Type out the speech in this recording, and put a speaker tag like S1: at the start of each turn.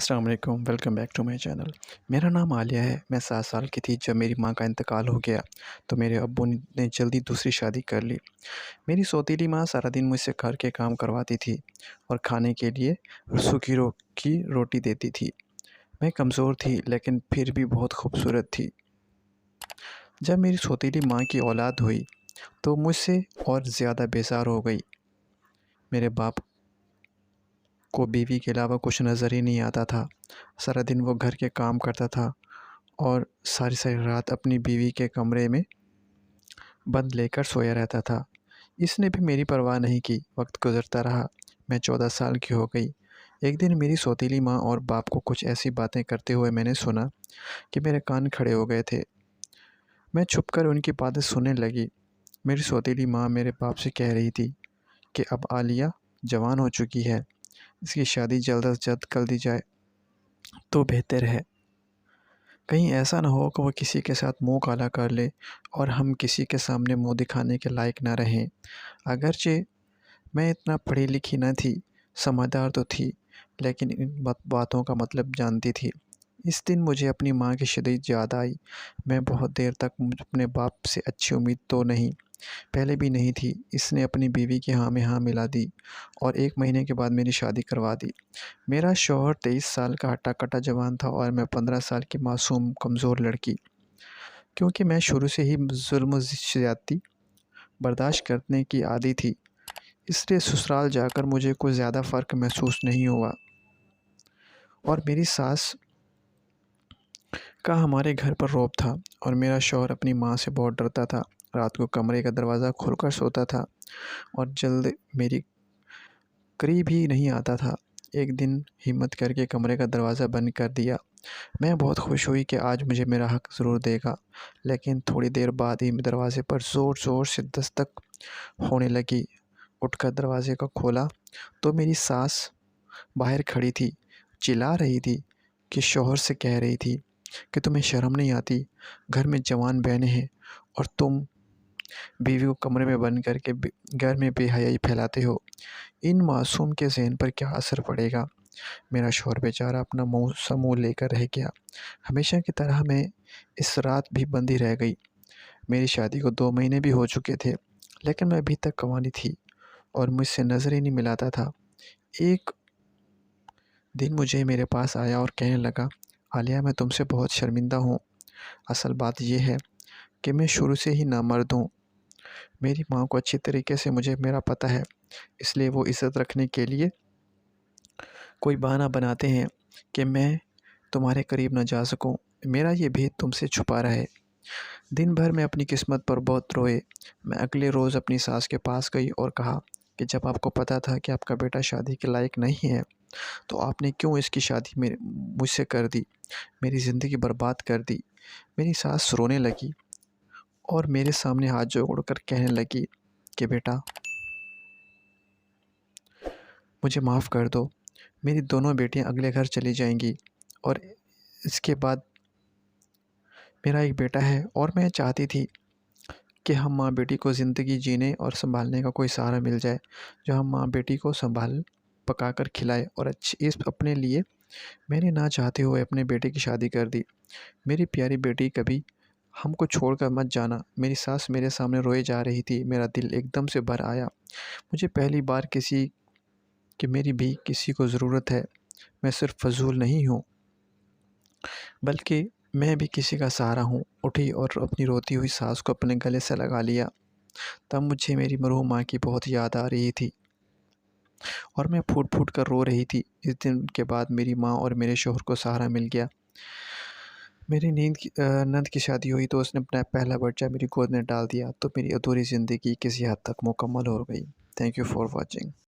S1: अस्सलाम वालेकुम, welcome back to my channel. मेरा नाम आलिया है। मैं 7 साल की थी जब मेरी माँ का इंतकाल हो गया, तो मेरे अब्बू ने जल्दी दूसरी शादी कर ली। मेरी सौतेली माँ सारा दिन मुझसे घर के काम करवाती थी और खाने के लिए सूखी की रोटी देती थी। मैं कमज़ोर थी लेकिन फिर भी बहुत खूबसूरत थी। जब मेरी सौतेली माँ की औलाद हुई तो मुझसे और ज़्यादा बेजार हो गई। मेरे बाप को बीवी के अलावा कुछ नज़र ही नहीं आता था। सारा दिन वो घर के काम करता था और सारी सारी रात अपनी बीवी के कमरे में बंद लेकर सोया रहता था। इसने भी मेरी परवाह नहीं की। वक्त गुजरता रहा। मैं 14 साल की हो गई। एक दिन मेरी सौतीली माँ और बाप को कुछ ऐसी बातें करते हुए मैंने सुना कि मेरे कान खड़े हो गए थे। मैं छुपकर उनकी बातें सुनने लगी। मेरी सौतीली माँ मेरे बाप से कह रही थी कि अब आलिया जवान हो चुकी है, इसकी शादी जल्द अज जल्द कर दी जाए तो बेहतर है। कहीं ऐसा ना हो कि वह किसी के साथ मुँह काला कर ले और हम किसी के सामने मुँह दिखाने के लायक ना रहें। अगरचे मैं इतना पढ़ी लिखी न थी, समझदार तो थी, लेकिन इन बातों का मतलब जानती थी। इस दिन मुझे अपनी माँ की शदीद याद आई। मैं बहुत देर तक अपने बाप से अच्छी उम्मीद तो नहीं, पहले भी नहीं थी। इसने अपनी बीवी की हाँ में हाँ मिला दी और 1 महीने के बाद मेरी शादी करवा दी। मेरा शौहर 23 साल का हट्टा-कट्टा जवान था और मैं 15 साल की मासूम कमज़ोर लड़की। क्योंकि मैं शुरू से ही ज़ुल्म ज़्यादती बर्दाश्त करने की आदी थी, इसलिए ससुराल जाकर मुझे कोई ज़्यादा फ़र्क महसूस नहीं हुआ। और मेरी सास का हमारे घर पर रौब था और मेरा शौहर अपनी माँ से बहुत डरता था। रात को कमरे का दरवाज़ा खोलकर सोता था और जल्द मेरी करीब ही नहीं आता था। एक दिन हिम्मत करके कमरे का दरवाज़ा बंद कर दिया। मैं बहुत खुश हुई कि आज मुझे मेरा हक़ ज़रूर देगा, लेकिन थोड़ी देर बाद ही दरवाज़े पर ज़ोर-ज़ोर से दस्तक होने लगी। उठकर दरवाज़े को खोला तो मेरी सास बाहर खड़ी थी, चिल्ला रही थी कि शौहर से कह रही थी कि तुम्हें शर्म नहीं आती? घर में जवान बहनें हैं और तुम बीवी को कमरे में बंद करके घर में बेहयाई फैलाते हो। इन मासूम के ज़हन पर क्या असर पड़ेगा? मेरा शौहर बेचारा अपना मुँह सा मुँह लेकर रह गया। हमेशा की तरह मैं इस रात भी बंदी रह गई। मेरी शादी को 2 महीने भी हो चुके थे, लेकिन मैं अभी तक कुँवारी थी और मुझसे नज़र ही नहीं मिलाता था। एक दिन मुझे मेरे पास आया और कहने लगा, आलिया मैं तुमसे बहुत शर्मिंदा हूँ। असल बात ये है कि मैं शुरू से ही नामर्द हूँ। मेरी माँ को अच्छी तरीके से मुझे मेरा पता है, इसलिए वो इज़्ज़त रखने के लिए कोई बहाना बनाते हैं कि मैं तुम्हारे करीब ना जा सकूं। मेरा ये भेद तुमसे छुपा रहे। दिन भर मैं अपनी किस्मत पर बहुत रोए। मैं अगले रोज़ अपनी सास के पास गई और कहा कि जब आपको पता था कि आपका बेटा शादी के लायक नहीं है, तो आपने क्यों इसकी शादी मेरे मुझसे कर दी, मेरी ज़िंदगी बर्बाद कर दी। मेरी सास रोने लगी और मेरे सामने हाथ जोड़कर कहने लगी कि बेटा मुझे माफ़ कर दो। मेरी दोनों बेटियां अगले घर चली जाएंगी और इसके बाद मेरा एक बेटा है और मैं चाहती थी कि हम माँ बेटी को ज़िंदगी जीने और संभालने का कोई सहारा मिल जाए, जो हम माँ बेटी को संभाल पका कर खिलाए और अच्छी इस अपने लिए मैंने ना चाहते हुए अपने बेटे की शादी कर दी। मेरी प्यारी बेटी कभी हमको छोड़कर मत जाना। मेरी सास मेरे सामने रोए जा रही थी। मेरा दिल एकदम से भर आया। मुझे पहली बार किसी कि मेरी भी किसी को ज़रूरत है। मैं सिर्फ़ फ़ज़ूल नहीं हूँ, बल्कि मैं भी किसी का सहारा हूँ। उठी और अपनी रोती हुई सास को अपने गले से लगा लिया। तब मुझे मेरी मरहूम माँ की बहुत याद आ रही थी और मैं फूट-फूट कर रो रही थी। इस दिन के बाद मेरी माँ और मेरे शौहर को सहारा मिल गया। मेरी नंद की शादी हुई तो उसने अपना पहला बच्चा मेरी गोद में डाल दिया, तो मेरी अधूरी ज़िंदगी किसी हद तक मुकम्मल हो गई। Thank you for watching.